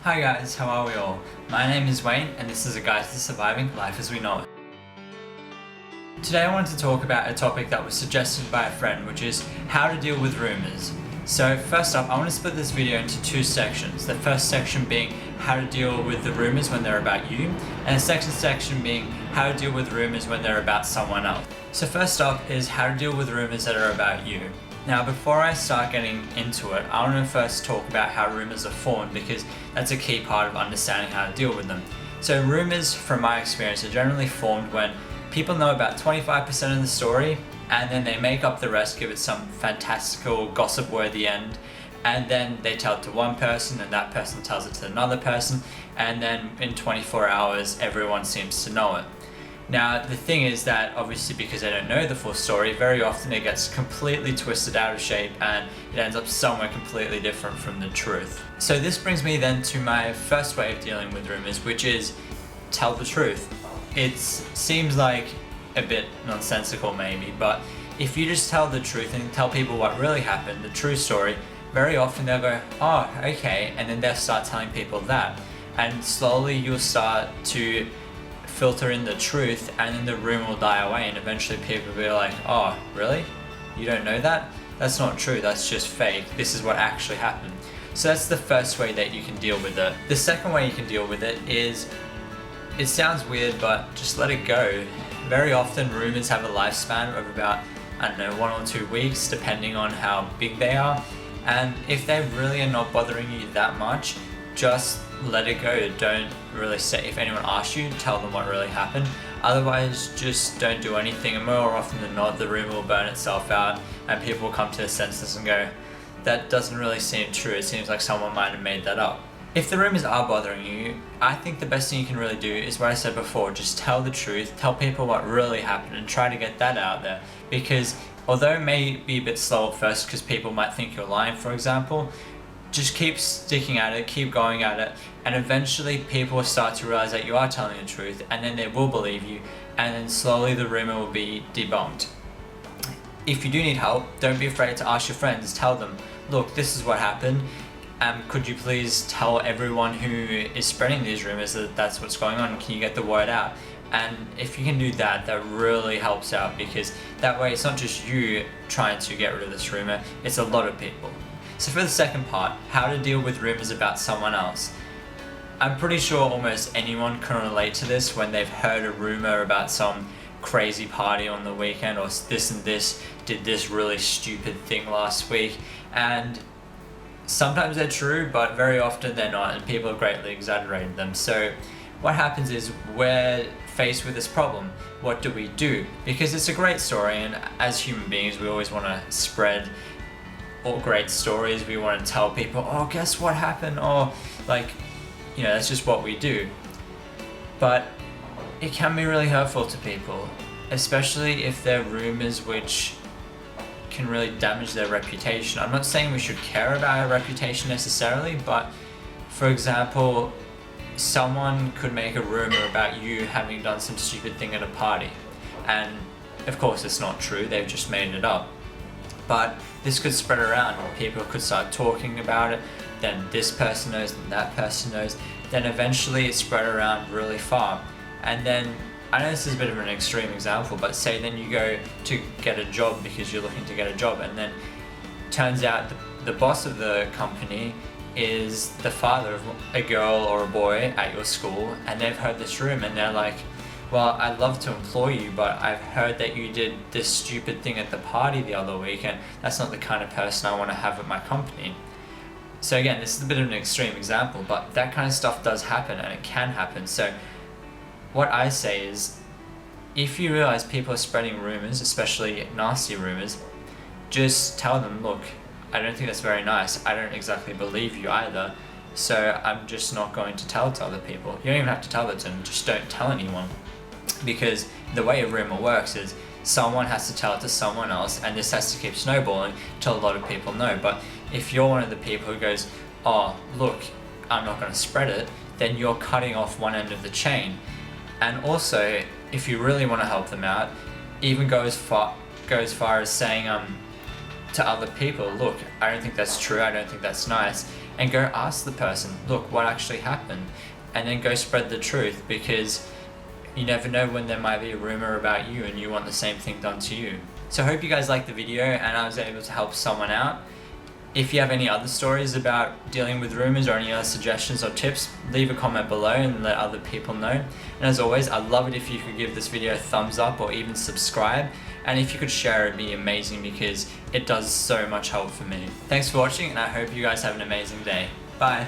Hi guys, how are we all? My name is Wayne and this is a guide to surviving life as we know it. Today I wanted to talk about a topic that was suggested by a friend, which is how to deal with rumors. So first up, I want to split this video into two sections. The first section being how to deal with the rumors when they're about you, and the second section being how to deal with rumors when they're about someone else. So first up is how to deal with rumors that are about you. Now before I start getting into it, I want to first talk about how rumors are formed, because that's a key part of understanding how to deal with them. So rumors, from my experience, are generally formed when people know about 25% of the story, and then they make up the rest, give it some fantastical gossip-worthy end, and then they tell it to one person, and that person tells it to another person, and then in 24 hours everyone seems to know it. Now the thing is that obviously, because they don't know the full story, very often it gets completely twisted out of shape and it ends up somewhere completely different from the truth. So this brings me then to my first way of dealing with rumors, which is tell the truth. It seems like a bit nonsensical maybe, but if you just tell the truth and tell people what really happened, the true story, very often they'll go, oh, okay, and then they'll start telling people that. And slowly you'll start to filter in the truth, and then the rumor will die away, and eventually people will be like, oh, really? You don't know that? That's not true, that's just fake. This is what actually happened. So that's the first way that you can deal with it. The second way you can deal with it is, it sounds weird, but just let it go. Very often rumors have a lifespan of about, 1 or 2 weeks, depending on how big they are. And if they really are not bothering you that much, just let it go. Don't really say, if anyone asks you, tell them what really happened. Otherwise, just don't do anything, and more often than not, the rumor will burn itself out and people will come to their senses and go, that doesn't really seem true, it seems like someone might have made that up. If the rumors are bothering you, I think the best thing you can really do is what I said before, just tell the truth, tell people what really happened, and try to get that out there. Because although it may be a bit slow at first because people might think you're lying, for example, just keep sticking at it, keep going at it, and eventually people will start to realize that you are telling the truth, and then they will believe you, and then slowly the rumor will be debunked. If you do need help, don't be afraid to ask your friends. Tell them, look, this is what happened. Could you please tell everyone who is spreading these rumors that that's what's going on? Can you get the word out? And if you can do that, that really helps out, because that way it's not just you trying to get rid of this rumor, it's a lot of people. So for the second part, how to deal with rumors about someone else. I'm pretty sure almost anyone can relate to this when they've heard a rumor about some crazy party on the weekend, or this and this did this really stupid thing last week, and sometimes they're true, but very often they're not, and people have greatly exaggerated them. So what happens is, we're faced with this problem. What do we do? Because it's a great story, and as human beings we always want to spread all great stories. We want to tell people, oh, guess what happened, or that's just what we do. But it can be really hurtful to people, especially if they're rumors which can really damage their reputation. I'm not saying we should care about our reputation necessarily, but for example, someone could make a rumor about you having done some stupid thing at a party, and of course it's not true, they've just made it up. But this could spread around, people could start talking about it, then this person knows, and that person knows, then eventually it's spread around really far. And then, I know this is a bit of an extreme example, but say then you go to get a job because you're looking to get a job, and then turns out the boss of the company is the father of a girl or a boy at your school, and they've heard this rumor, and they're like, well, I'd love to employ you, but I've heard that you did this stupid thing at the party the other week, and that's not the kind of person I want to have at my company. So again, this is a bit of an extreme example, but that kind of stuff does happen, and it can happen. So what I say is, if you realize people are spreading rumors, especially nasty rumors, just tell them, look, I don't think that's very nice, I don't exactly believe you either, so I'm just not going to tell it to other people. You don't even have to tell it to them, just don't tell anyone. Because the way a rumor works is, someone has to tell it to someone else, and this has to keep snowballing till a lot of people know. But if you're one of the people who goes, oh, look, I'm not going to spread it, then you're cutting off one end of the chain. And also, if you really want to help them out, even go as far as saying to other people, look, I don't think that's true, I don't think that's nice, and go ask the person, look, what actually happened? And then go spread the truth, because you never know when there might be a rumor about you and you want the same thing done to you. So I hope you guys liked the video and I was able to help someone out. If you have any other stories about dealing with rumors or any other suggestions or tips, leave a comment below and let other people know. And as always, I'd love it if you could give this video a thumbs up or even subscribe. And if you could share, it'd be amazing, because it does so much help for me. Thanks for watching, and I hope you guys have an amazing day. Bye.